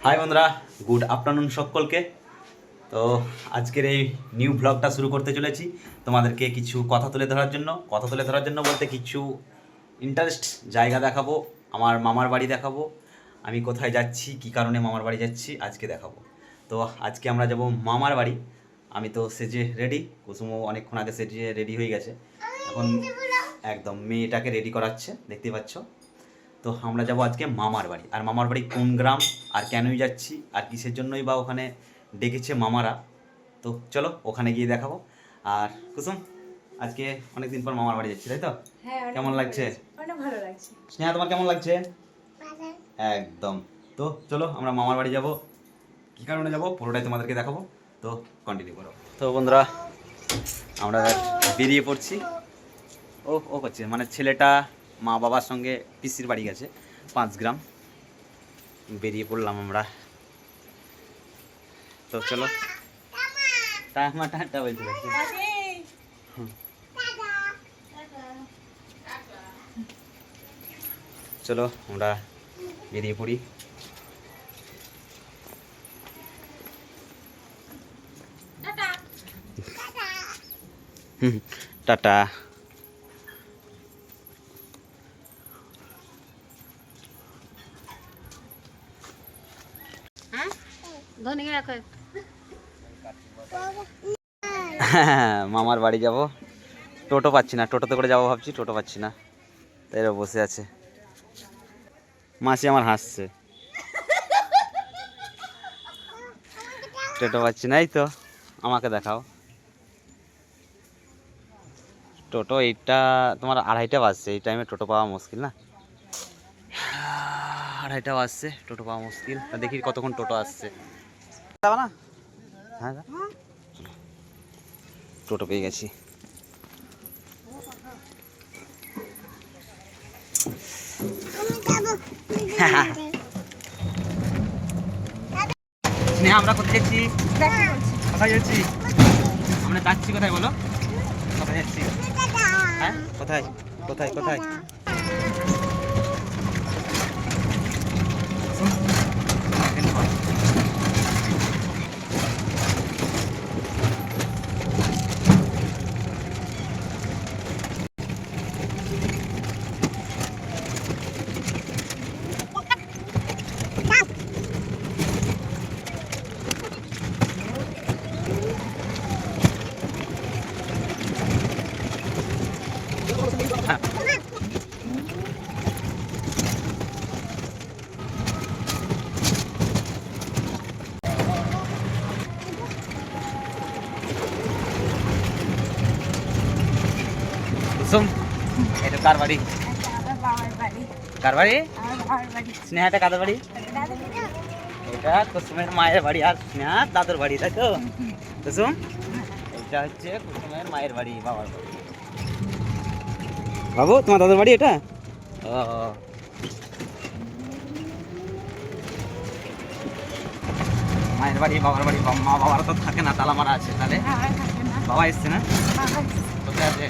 High বন্ধুরা, good afternoon সকলকে। তো আজকের এই নিউ ব্লগটা শুরু করতে চলেছি তোমাদেরকে কিছু কথা তুলে ধরার জন্য বলতে কিছু ইন্টারেস্ট জায়গা দেখাবো, আমার মামার বাড়ি দেখাবো, আমি কোথায় যাচ্ছি, কী কারণে মামার বাড়ি যাচ্ছি আজকে দেখাবো। তো আজকে আমরা যাব মামার বাড়ি। আমি তো সেজে রেডি, কুসুমও অনেকক্ষণ আগে সেজে রেডি হয়ে গেছে, এখন একদম মেয়েটাকে রেডি করাচ্ছে, দেখতেই পাচ্ছ। তো আমরা যাব আজকে মামার বাড়ি। আর মামার বাড়ি কোন গ্রাম, আর কেনই যাচ্ছি, আর কিসের জন্যই বা ওখানে ডেকেছে মামারা, তো চলো ওখানে গিয়ে দেখাবো। আর কুসুম, আজকে অনেকদিন পর মামার বাড়ি যাচ্ছি, তাই তো? কেমন লাগছে? অনেক ভালো লাগছে। স্নেহা, তোমার কেমন লাগছে? একদম। তো চলো আমরা মামার বাড়ি যাব, কী কারণে যাব পুরোটাই তোমাদেরকে দেখাবো, তো কন্টিনিউ করো। তো বন্ধুরা, আমরা বেরিয়ে পড়ছি। ও করছে মানে ছেলেটা মা বাবার সঙ্গে পিসির বাড়ি গেছে 5 গ্রাম, বেরিয়ে পড়লাম আমরা। তো চলো, টাটা বলতে পারছি। চলো আমরা বেরিয়ে পড়ি। টাটা। মামার বাড়ি যাব, টোটো পাচ্ছি না, টোটোতে করে যাবো ভাবছি, টোটো পাচ্ছি না, তাই বসে আছে। মাসি আমার হাসছে, টোটো পাচ্ছি না, এই তো আমাকে দেখাও। টোটো এইটা তোমার 2:30 বাজছে, এই টাইমে টোটো পাওয়া মুশকিল না, 2:30 বাজছে, টোটো পাওয়া মুশকিল। দেখি কতক্ষণ টোটো আসছে না। হ্যাঁ, টোটো পেয়ে গেছি। স্নেহা, আমরা কোথায় যাচ্ছি? কোথায় যাচ্ছি? আমরা যাচ্ছি কোথায় বলো? কোথায় যাচ্ছি? হ্যাঁ, কোথায় কোথায় কোথায়? কুসুম, এটা কার বাড়ি? কার বাড়ি? স্নেহাটা কাদের বাড়ি? এটা কুসুমের মায়ের বাড়ি, আর স্নেহা দাদুর বাড়ি, তাই তো? কুসুম, এটা হচ্ছে কুসুমের মায়ের বাড়ি, বাবার বাড়ি। বাবু, তোমার দাদুর বাড়ি এটা? ও, মায়ের বাড়ি, বাবার বাড়ি। মা বাবার তো থাকে না, তালা মারা আছে। তাহলে বাবা এসছে না? কোথায় আছে?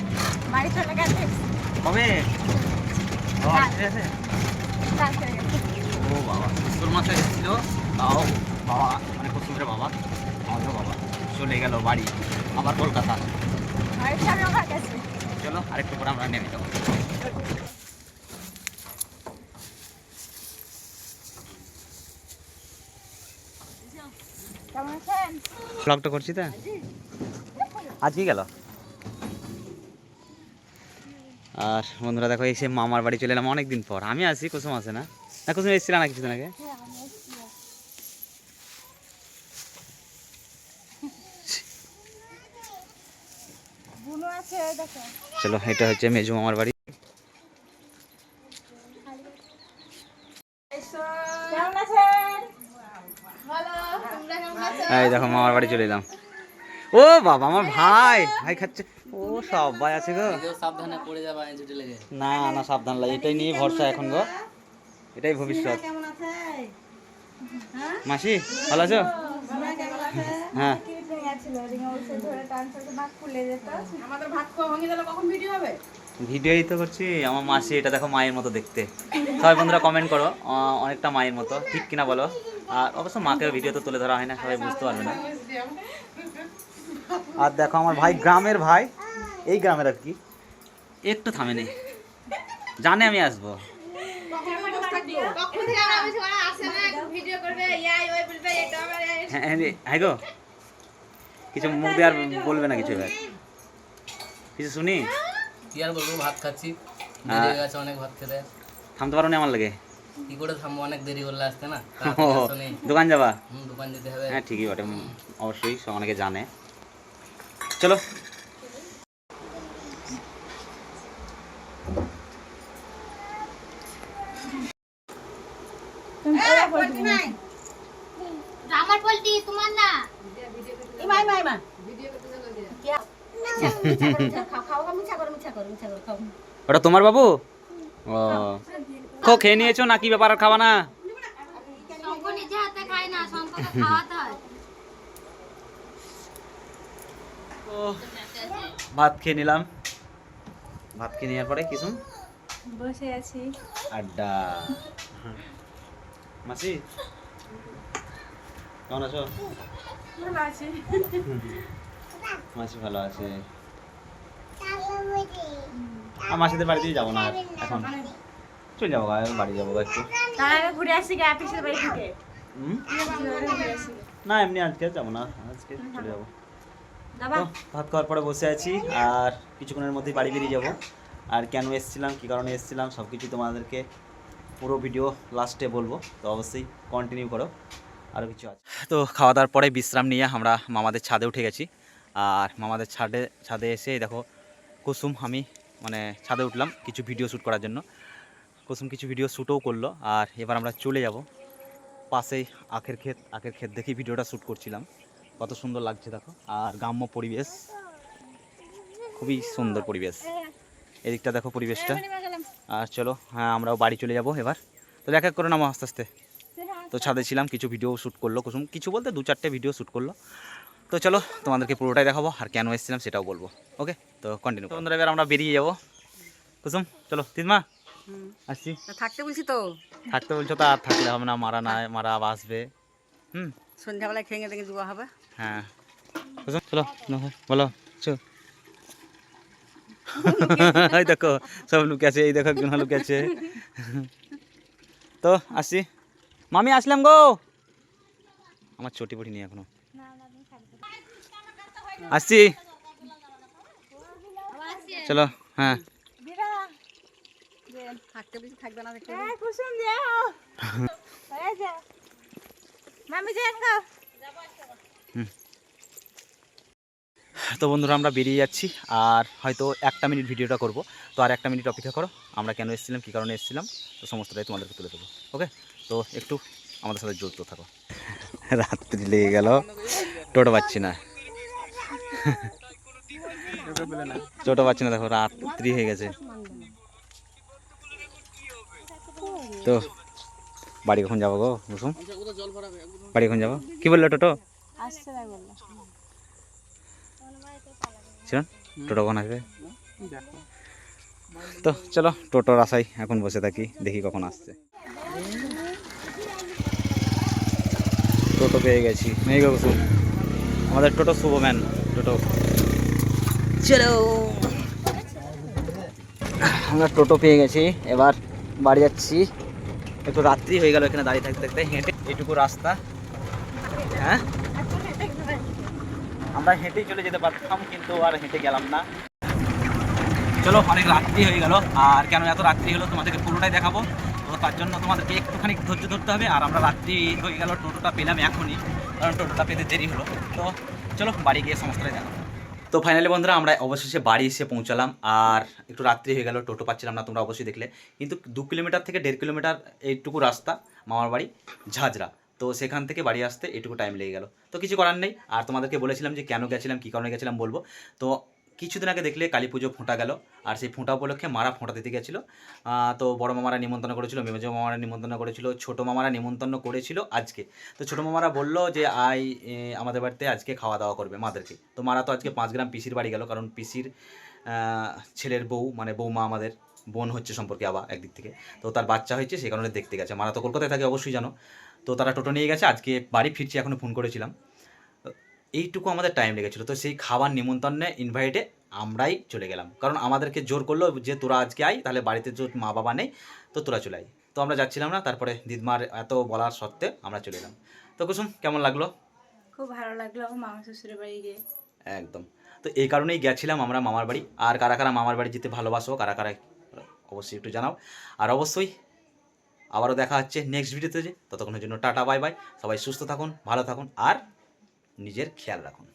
কবে? বাবা এসে গেছে? ও বাবা, শ্বশুর মাসে এসেছিল, তাও বাবা মানে কুসুমের বাবা, আমাদের বাবা চলে গেল বাড়ি, আবার কলকাতা। চলো আরেকটু পরে আমরা নেমে যাবো। ব্লগটা করছি তো, আজকে গেল। আর বন্ধুরা দেখো, এসে মামার বাড়ি চলে এলাম অনেকদিন পর। আমি আসি, কুসুম আসে না। না, কুসুম এসেছিল না কিছুদিন আগে? চলো, এটা হচ্ছে মেজু মামার বাড়ি। এই দেখো মামার বাড়ি চলে এলাম। ও বাবা, আমার ভাই ভাই খাচ্ছে। ও সবাই আছে গো, সাবধানে পড়ে যাবে ছুটি লেগে। না না, সাবধান লাগে, এটাই নিয়ে ভরসা এখন গো, এটাই ভবিষ্যৎ। মাসি ভালো আছো? হ্যাঁ, ভিডিওই তো করছি। আমার মাসি, এটা দেখো মায়ের মতো দেখতে। সবাই বন্ধুরা কমেন্ট করো, অনেকটা মায়ের মতো, ঠিক কিনা বলো। আর অবশ্য মাকে ভিডিও তো তুলে ধরা হয় না, সবাই বুঝতে পারবে না। আর দেখো আমার ভাই, গ্রামের ভাই, এই গ্রামের আর কি, একটু থামে নেই, জানে আমি আসবো। হ্যাঁ গো, কিছু মুখ দিয়ে আর বলবে না কিছু এবার, কিছু শুনি। কি আর বলবো, ভাত খাচ্ছি, দেরি হয়ে গেছে অনেক ভাত খেতে। থামতে পারো না আমার লাগে? কি করে থামবো, অনেক দেরি করলে আসতে না। ও, দোকান যাবা? দোকান যেতে হবে। হ্যাঁ ঠিকই বটে, অবশ্যই সব অনেকে জানে। চলো। আমার পোল্ট্রি তোমার না। ওটা তোমার বাবু? ও, খেয়ে নিয়েছো না কি ব্যাপার, আর খাওয়া না? শঙ্খ নিজে হাতে খায় না, শঙ্খকে খাওয়াতে হয়। ভাত খেয়ে নিলাম। ভাত খেয়ে নেওয়ার পরে কিছু বসে আছি। আড্ডা। মাসি কেমন আছো? ভালো আছি। মাসি ভালো আছে। আর মাসিদের বাড়িতেই যাবো না আর এখন, চলে যাবো বাড়ি যাবো একটু। তার আগে ঘুরে আসি গা পিসের বাড়ি থেকে। হুম? ঘুরে আসি। না এমনি আজকে যাবো না, আজকে চলে যাবো। দাবা তো ভাত খাওয়ার পরে বসে আছি, আর কিছুক্ষণের মধ্যেই বাড়ি বেরিয়ে যাব। আর কেন এসেছিলাম, কী কারণে এসেছিলাম, সব কিছু তোমাদেরকে পুরো ভিডিও লাস্টে বলবো, তো অবশ্যই কন্টিনিউ করো। আরও কিছু আছে। তো খাওয়া দাওয়ার পরে বিশ্রাম নিয়ে আমরা মামাদের ছাদে উঠে গেছি। আর মামাদের ছাদে এসে দেখো কুসুম, আমি মানে ছাদে উঠলাম কিছু ভিডিও শ্যুট করার জন্য। কুসুম কিছু ভিডিও শ্যুটও করলো। আর এবার আমরা চলে যাব পাশেই আখের ক্ষেত দেখেই ভিডিওটা শ্যুট করছিলাম। কত সুন্দর লাগছে দেখো, আর গ্রাম্য পরিবেশ, খুবই সুন্দর পরিবেশ। এদিকটা দেখো পরিবেশটা। আর চলো, হ্যাঁ আমরাও বাড়ি চলে যাব এবার। তো এক এক করে নামো আস্তে আস্তে। তো ছাদে ছিলাম, কিছু ভিডিও শ্যুট করলো কুসুম, কিছু বলতে 2-4টে ভিডিও শ্যুট করলো। তো চলো তোমাদেরকে পুরোটাই দেখাবো, আর কেন এসেছিলাম সেটাও বলবো। ওকে, তো কন্টিনিউ। বন্ধুরা এবার আমরা বেরিয়ে যাবো। কুসুম চলো, তিনমা আসছি। থাকতে বলছি তো। থাকতে বলছো তো, আর থাকলে হবে না, মারা আবার আসবে। সন্ধ্যাবেলায় খেয়ে দেখে দেওয়া হবে। হ্যাঁ কুসুম চলো, বলো চলো। এই দেখো সব লুকে আছে, এই দেখো একজন লুকে আছে। তো আসছি, মামি আসলাম গো। আমার চটি পটি নিয়ে এখনো আসছি। চলো, হ্যাঁ থাকতে বলছি, থাকবে না দেখতে। কুসুম যাও। মামি যান গো। তো বন্ধুরা আমরা বেরিয়ে যাচ্ছি, আর হয়তো 1টা মিনিট ভিডিওটা করব। তো আর 1টা মিনিট অপেক্ষা করো, আমরা কেন এসেছিলাম, কী কারণে এসেছিলাম, তো সমস্তটাই তোমাদেরকে তুলে দেবো। ওকে, তো একটু আমাদের সাথে জড়িত থাকো। রাত্রি লেগে গেল, টোটো পাচ্ছি না, টোটো পাচ্ছি না, দেখো রাত্রি হয়ে গেছে। তো বাড়ি কখন যাবো গো কুসুম? বাড়ি কখন যাবো, কি বললো টোটো? শুনুন, টোটো কখন আসবে? তো চলো টোটোর আশায় এখন বসে থাকি, দেখি কখন আসছে। টোটো পেয়ে গেছি, নেই গো কুসুম, আমাদের টোটো শুভম্যান টোটো। চলো, আমরা টোটো পেয়ে গেছি, এবার বাড়ি যাচ্ছি। একটু রাত্রি হয়ে গেল এখানে দাঁড়িয়ে থাকতে থাকতে, হেঁটে এটুকু রাস্তা। হ্যাঁ আমরা হেঁটেই চলে যেতে পারতাম, কিন্তু আর হেঁটে গেলাম না। চলো, অনেক রাত্রি হয়ে গেল, আর কেন এত রাত্রি হলো তোমাদেরকে পুরোটাই দেখাবো। তো তার জন্য তোমাদেরকে একটুখানি ধৈর্য ধরতে হবে। আর আমরা রাত্রি হয়ে গেল, টোটোটা পেলাম এখনই, কারণ টোটোটা পেতে দেরি হলো। তো চলো বাড়ি গিয়ে সমস্তটাই দেখাবো। তো ফাইনালি বন্ধুরা আমরা অবশেষে বাড়ি এসে পৌঁছালাম। আর একটু রাত্রি হয়ে গেল, টোটো পাচ্ছিলাম না, তোমরা অবশ্যই দেখলে। কিন্তু 2 কিলোমিটার থেকে 1.5 কিলোমিটার এইটুকু রাস্তা, মামার বাড়ি ঝাঁঝরা। তো সেখান থেকে বাড়ি আসতে এটুকু টাইম লেগে গেল। তো কিছু করার নেই। আর তোমাদেরকে বলেছিলাম যে কেন গেছিলাম, কী কারণে গেছিলাম বলবো। তো কিছুদিন আগে দেখলে কালী পুজো ফোঁটা গেল, আর সেই ফোঁটা উপলক্ষে মারা ফোঁটা দিতে গেছিলো। তো বড় মামারা নিমন্ত্রণ করেছিল, মেজো মামারা নিমন্ত্রণ করেছিল, ছোটো মামারা নিমন্ত্রণ করেছিল আজকে। তো ছোটো মামারা বললো যে আমাদের বাড়িতে আজকে খাওয়া দাওয়া করবে মাদেরকে। তো মারা তো আজকে 5 গ্রাম পিসির বাড়ি গেল, কারণ পিসির ছেলের বউ মানে বৌমা আমাদের বোন হচ্ছে সম্পর্কে আবার একদিক থেকে। তো তার বাচ্চা হয়েছে, সেই কারণে দেখতে গেছে। মারা তো কলকাতায় থাকে অবশ্যই জানো। তো তারা টোটো নিয়ে গেছে, আজকে বাড়ি ফিরছি, এখনও ফোন করেছিলাম। এইটুকু আমাদের টাইম লেগেছিলো। তো সেই খাবার নিমন্ত্রণে ইনভাইটে আমরাই চলে গেলাম, কারণ আমাদেরকে জোর করলো যে তোরা আজকে আয়, তাহলে বাড়িতে তো মা বাবা নেই, তো তোরা চলে আয়। তো আমরা যাচ্ছিলাম না, তারপরে দিদমার এত বলার সত্ত্বে আমরা চলে এলাম। তো কুসুম কেমন লাগলো? খুব ভালো লাগলো মামা শ্বশুরের বাড়ি গিয়ে। একদম। তো এই কারণেই গেছিলাম আমরা মামার বাড়ি। আর কারা কারা মামার বাড়ি যেতে ভালোবাসো, কারা কারা অবশ্যই একটু জানাও। আর অবশ্যই আবারও দেখা হচ্ছে নেক্সট ভিডিওতে। ততক্ষণের জন্য টাটা বাই বাই। সবাই সুস্থ থাকুন, ভালো থাকুন, আর নিজের খেয়াল রাখুন।